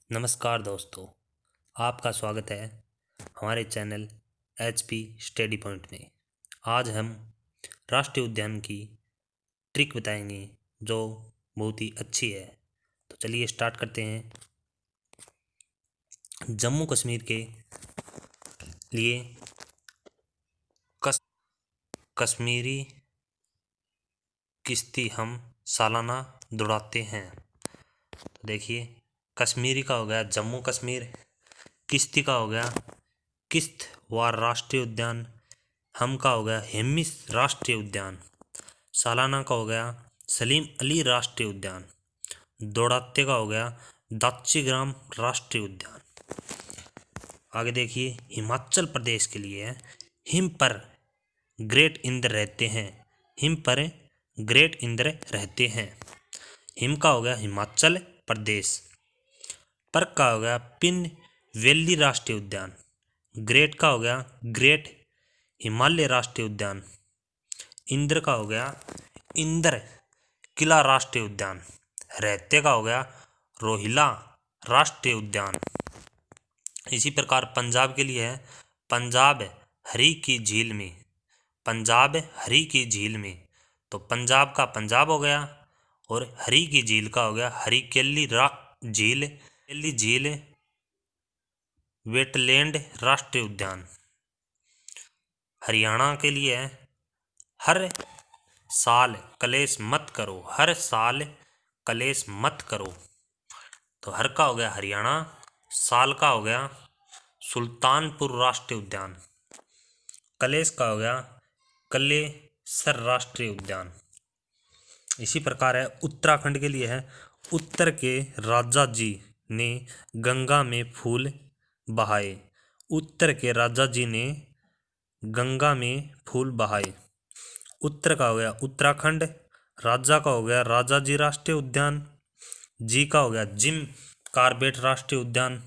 नमस्कार दोस्तों, आपका स्वागत है हमारे चैनल HP स्टडी पॉइंट में। आज हम राष्ट्रीय उद्यान की ट्रिक बताएंगे जो बहुत ही अच्छी है। तो चलिए स्टार्ट करते हैं। जम्मू कश्मीर के लिए कश्मीरी किश्ती हम सालाना दौड़ाते हैं। तो देखिए, कश्मीरी का हो गया जम्मू कश्मीर, किश्ती का हो गया किश्तवाड़ राष्ट्रीय उद्यान, हम का हो गया हिमिस राष्ट्रीय उद्यान, सालाना का हो गया सलीम अली राष्ट्रीय उद्यान, दौड़ाते का हो गया दाच्चीग्राम राष्ट्रीय उद्यान। आगे देखिए, हिमाचल प्रदेश के लिए है हिम पर ग्रेट इंद्र रहते हैं, हिम पर ग्रेट इंद्र रहते हैं। हिम का हो गया हिमाचल प्रदेश, पर का हो गया पिन वैली राष्ट्रीय उद्यान, ग्रेट का हो गया ग्रेट हिमालय राष्ट्रीय उद्यान, इंद्र का हो गया इंद्र किला राष्ट्रीय उद्यान, रहते का हो गया रोहिला राष्ट्रीय उद्यान। इसी प्रकार पंजाब के लिए है पंजाब हरी की झील में, पंजाब हरी की झील में। तो पंजाब का पंजाब हो गया और हरी की झील का हो गया हरी झील वेटलैंड राष्ट्रीय उद्यान। हरियाणा के लिए है हर साल कलेश मत करो, हर साल कलेश मत करो। तो हर का हो गया हरियाणा, साल का हो गया सुल्तानपुर राष्ट्रीय उद्यान, कलेश का हो गया कलेसर राष्ट्रीय उद्यान। इसी प्रकार है उत्तराखंड के लिए है उत्तर के राजा जी ने गंगा में फूल बहाए, उत्तर के राजा जी ने गंगा में फूल बहाए। उत्तर का हो गया उत्तराखंड, राजा का हो गया राजा जी राष्ट्रीय उद्यान, जी का हो गया जिम कार्बेट राष्ट्रीय उद्यान,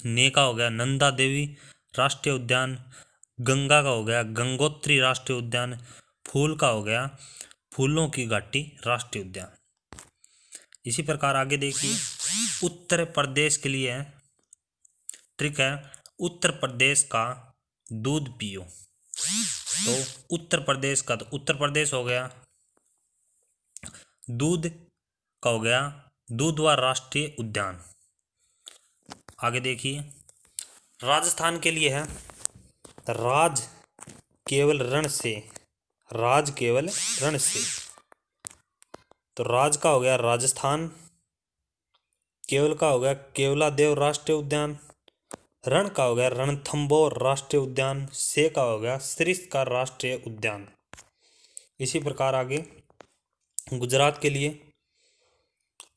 ने का हो गया नंदा देवी राष्ट्रीय उद्यान, गंगा का हो गया गंगोत्री राष्ट्रीय उद्यान, फूल का हो गया फूलों की घाटी राष्ट्रीय उद्यान। इसी प्रकार आगे देखिए, उत्तर प्रदेश के लिए ट्रिक है उत्तर प्रदेश का दूध पियो। तो उत्तर प्रदेश का, तो उत्तर प्रदेश हो गया दूध का हो गया दूधवा राष्ट्रीय उद्यान। आगे देखिए, राजस्थान के लिए है राज केवल रण से, राज केवल रण से। तो राज का हो गया राजस्थान, केवल का हो गया केवलादेव राष्ट्रीय उद्यान, रण का हो गया रणथंभौर राष्ट्रीय उद्यान, से का हो गया सरिस्का राष्ट्रीय उद्यान। इसी प्रकार आगे गुजरात के लिए,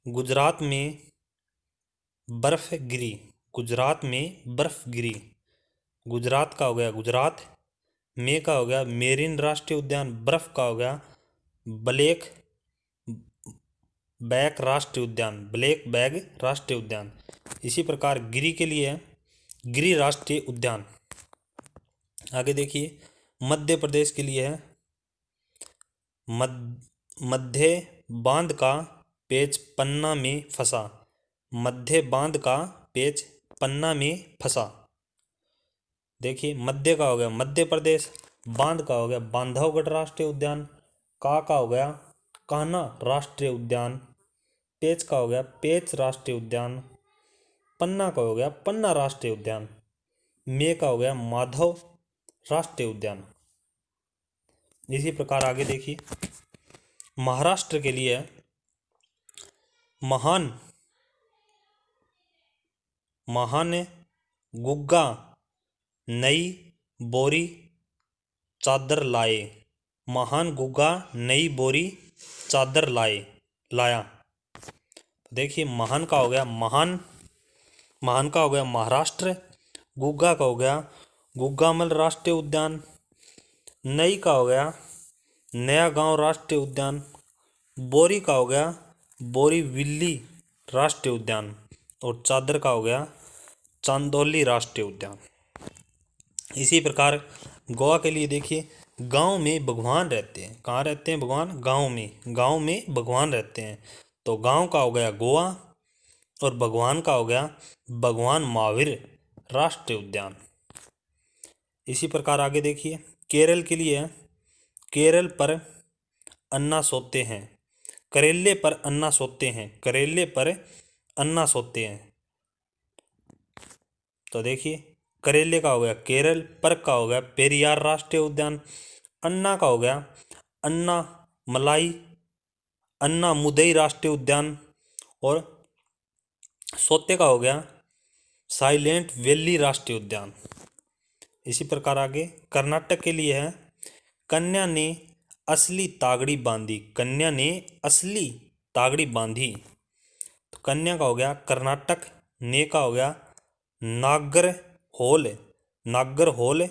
गुजरात में बर्फ गिरी, गुजरात में बर्फ गिरी, गुजरात का हो गया गुजरात, में का हो गया मेरिन राष्ट्रीय उद्यान, बर्फ का हो गया ब्लैक बैक राष्ट्रीय उद्यान, ब्लैक बैग राष्ट्रीय उद्यान। इसी प्रकार गिरी के लिए है गिरी राष्ट्रीय उद्यान। आगे देखिए, मध्य प्रदेश के लिए है मध्य बांध का पेच पन्ना में फंसा, मध्य बांध का पेच पन्ना में फंसा। देखिए, मध्य का हो गया मध्य प्रदेश, बांध का हो गया बांधवगढ़ राष्ट्रीय उद्यान, का हो गया कान्हा राष्ट्रीय उद्यान, पेच का हो गया पेच राष्ट्रीय उद्यान, पन्ना का हो गया पन्ना राष्ट्रीय उद्यान, में का हो गया माधव राष्ट्रीय उद्यान। इसी प्रकार आगे देखिए, महाराष्ट्र के लिए महान गुग्गा नई बोरी चादर लाए, महान गुग्गा नई बोरी चादर लाया। देखिए, महान का हो गया महान, महान का हो गया महाराष्ट्र, गुग्गा का हो गया गुग्गामल राष्ट्रीय उद्यान, नई का हो गया नया गांव राष्ट्रीय उद्यान, बोरी का हो गया बोरीविल्ली राष्ट्रीय उद्यान, और चादर का हो गया चांदोली राष्ट्रीय उद्यान। इसी प्रकार गोवा के लिए देखिए, गांव में भगवान रहते हैं, कहाँ रहते हैं भगवान? गांव में, गांव में भगवान रहते हैं। तो गांव का हो गया गोवा, और भगवान का हो गया भगवान महावीर राष्ट्रीय उद्यान। इसी प्रकार आगे देखिए, केरल के लिए है, केरल पर अन्ना सोते हैं, करेले पर अन्ना सोते हैं, करेले पर अन्ना सोते हैं। तो देखिए, करेले का हो गया केरल, पर का हो गया पेरियार राष्ट्रीय उद्यान, अन्ना का हो गया अन्ना मलाई अन्ना मुदई राष्ट्रीय उद्यान, और सोते का हो गया साइलेंट वैली राष्ट्रीय उद्यान। इसी प्रकार आगे कर्नाटक के लिए है, कन्या ने असली तागड़ी बांधी, कन्या ने असली तागड़ी बांधी। तो कन्या का हो गया कर्नाटक, ने का हो गया नागरहोल, नागरहोल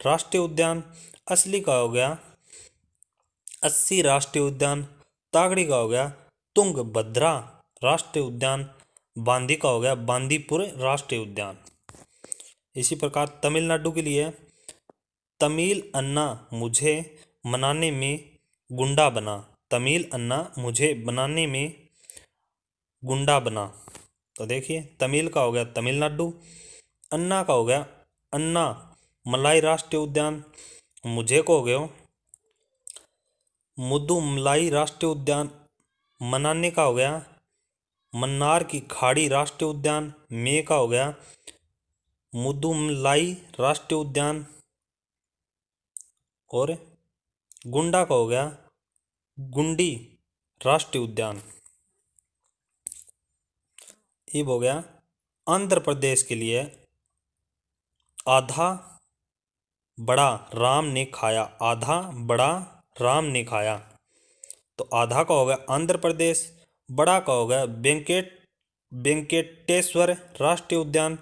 राष्ट्रीय उद्यान, असली का हो गया 80 राष्ट्रीय उद्यान, तागड़ी का हो गया तुंगभद्रा राष्ट्रीय उद्यान, बांदी का हो गया बांदीपुर राष्ट्रीय उद्यान। इसी प्रकार तमिलनाडु के लिए, तमिल अन्ना मुझे मनाने में गुंडा बना, तमिल अन्ना मुझे बनाने में गुंडा बना। तो देखिए, तमिल का हो गया तमिलनाडु, अन्ना का हो गया अन्ना मलाई राष्ट्रीय उद्यान, मुझे को हो गया मुदुमलाई राष्ट्रीय उद्यान, मनाने का हो गया मन्नार की खाड़ी राष्ट्रीय उद्यान, में का हो गया मुदुमलाई राष्ट्रीय उद्यान, और गुंडा का हो गया गुंडी राष्ट्रीय उद्यान। ये हो गया आंध्र प्रदेश के लिए, आधा बड़ा राम ने खाया, आधा बड़ा राम ने खाया। तो आधा का हो गया आंध्र प्रदेश, बड़ा का हो गया वेंकटेश्वर राष्ट्रीय उद्यान,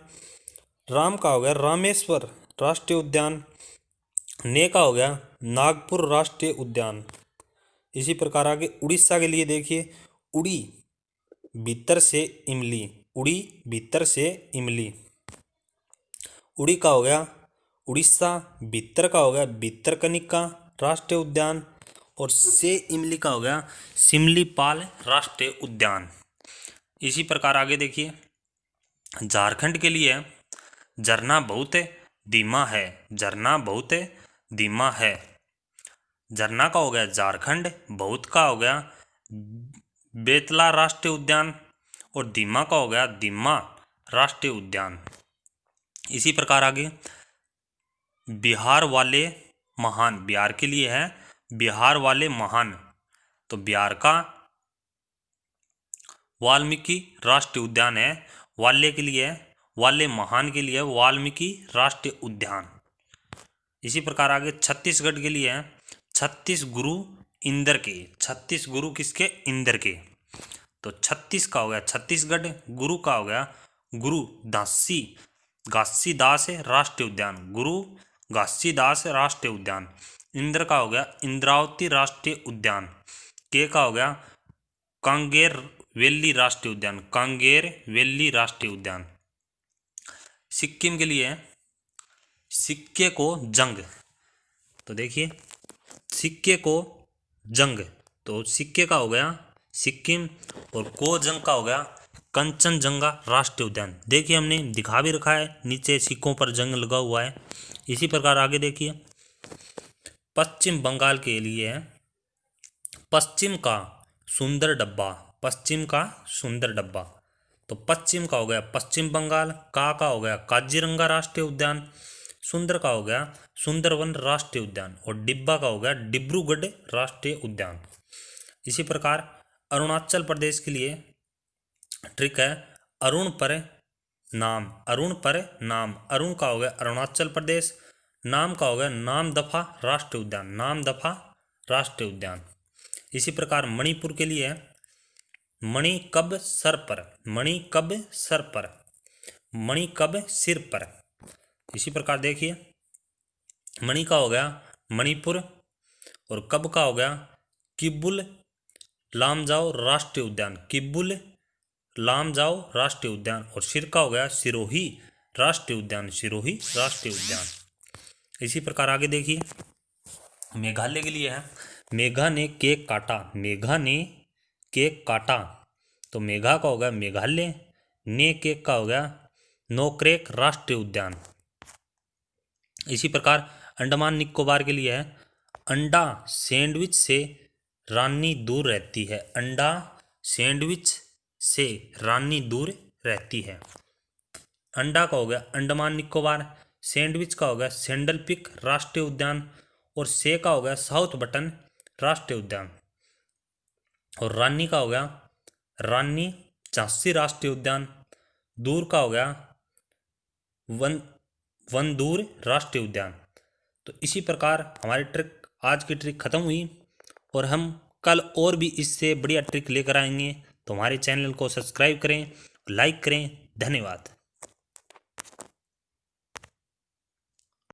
राम का हो गया रामेश्वर राष्ट्रीय उद्यान, ने का हो गया नागपुर राष्ट्रीय उद्यान। इसी प्रकार आगे उड़ीसा के लिए देखिए, उड़ी भीतर से इमली, उड़ी भीतर से इमली, उड़ी का हो गया उड़ीसा, भीतर का हो गया भीतरकनिका राष्ट्रीय उद्यान, और से इमली का हो गया सिमलीपाल राष्ट्रीय उद्यान। इसी प्रकार आगे देखिए, झारखंड के लिए झरना बहुत धीमा है, झरना बहुत धीमा है। झरना का हो गया झारखंड, बहुत का हो गया बेतला राष्ट्रीय उद्यान, और धीमा का हो गया धीमा राष्ट्रीय उद्यान। इसी प्रकार आगे बिहार वाले महान, बिहार के लिए है बिहार वाले महान, तो बिहार का वाल्मीकि राष्ट्रीय उद्यान है, वाले के लिए वाले महान के लिए वाल्मीकि राष्ट्रीय उद्यान। इसी प्रकार आगे छत्तीसगढ़ के लिए है छत्तीस गुरु इंदर के, छत्तीस गुरु किसके, इंदर के। तो 36 का हो गया छत्तीसगढ़, गुरु का हो गया गुरु घासीदास राष्ट्रीय उद्यान, गुरु घासीदास राष्ट्रीय उद्यान। इंद्र का हो गया इंद्रावती राष्ट्रीय उद्यान, के का हो गया कांगेर वेली राष्ट्रीय उद्यान, कांगेर वेली राष्ट्रीय उद्यान। सिक्किम के लिए सिक्के को जंग, तो देखिए सिक्के को जंग, तो सिक्के का हो गया सिक्किम, और को जंग का हो गया कंचनजंगा राष्ट्रीय उद्यान। देखिए हमने दिखा भी रखा है, नीचे सिक्कों पर जंग लगा हुआ है। इसी प्रकार आगे देखिए, पश्चिम बंगाल के लिए है पश्चिम का सुंदर डब्बा, पश्चिम का सुंदर डब्बा। तो पश्चिम का हो गया पश्चिम बंगाल, का हो गया काजीरंगा राष्ट्रीय उद्यान, सुंदर का हो गया सुंदरवन राष्ट्रीय उद्यान, और डिब्बा का हो गया डिब्रूगढ़ राष्ट्रीय उद्यान। इसी प्रकार अरुणाचल प्रदेश के लिए ट्रिक है अरुण पर नाम, अरुण पर नाम, अरुण का हो गया अरुणाचल प्रदेश, नाम का हो गया नामदफा राष्ट्रीय उद्यान, नामदफा राष्ट्रीय उद्यान। इसी प्रकार मणिपुर के लिए मणि कब सर पर, मणि कब सर पर, मणि कब सिर पर। इसी प्रकार देखिए मणि का हो गया मणिपुर, और कब का हो गया किबुल लामजाओ राष्ट्रीय उद्यान, किबुल लामजाओ राष्ट्रीय उद्यान, और सिर का हो गया सिरोही राष्ट्रीय उद्यान, सिरोही राष्ट्रीय उद्यान। इसी प्रकार आगे देखिए मेघालय के लिए है मेघा ने केक काटा, मेघा ने केक काटा। तो मेघा का हो गया मेघालय, नेकेक का हो गया नोकरेक राष्ट्रीय उद्यान। इसी प्रकार अंडमान निकोबार के लिए है अंडा सैंडविच से रानी दूर रहती है। अंडा सैंडविच से रानी दूर रहती है। अंडा का हो गया अंडमान निकोबार, सैंडविच का हो गया सैंडल पिक राष्ट्रीय उद्यान और से का हो गया साउथ बटन राष्ट्रीय उद्यान। और रानी का हो गया रानी झांसी राष्ट्रीय उद्यान। दूर का हो गया वनदूर राष्ट्रीय उद्यान। तो इसी प्रकार हमारी ट्रिक आज की ट्रिक खत्म हुई और हम कल और भी इससे बढ़िया ट्रिक लेकर आएंगे। तो हमारे चैनल को सब्सक्राइब करें, लाइक करें। धन्यवाद।